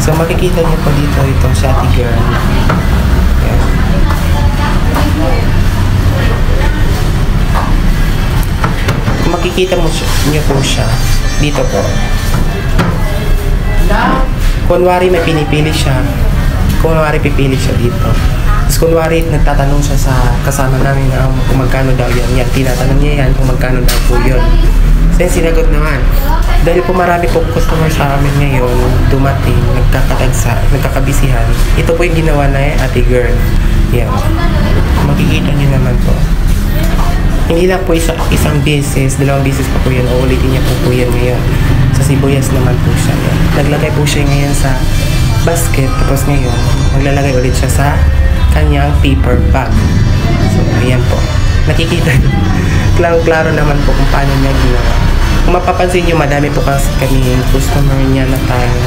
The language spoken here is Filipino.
So makikita niyo po dito itong si Ate Girl. Yan. Kung makikita niyo po siya dito po. Kunwari may pinipili siya. Kunwari pipili siya dito. Tapos kunwari nagtatanong siya sa kasama namin na kung magkano daw yan. Tinatanong niya yan kung magkano daw po yun. Then sinagot naman. Dahil po marami po customer sa amin ngayon, dumating, nagkakabisihan. Ito po yung ginawa na Ate Girl. Yan. Makikita niyo naman po. Hindi lang po isang beses, dalawang beses pa po yan. Uulitin niya po yan ngayon. Sa sibuyas naman po siya. Yan. Naglagay po siya ngayon sa basket. Tapos ngayon, maglalagay ulit siya sa kanyang paper bag. So, ayan po. Nakikita niyo. Klaro naman po kung paano niya ginawa. Kung mapapansin niyo, madami po kasi kami customer niya na tayo.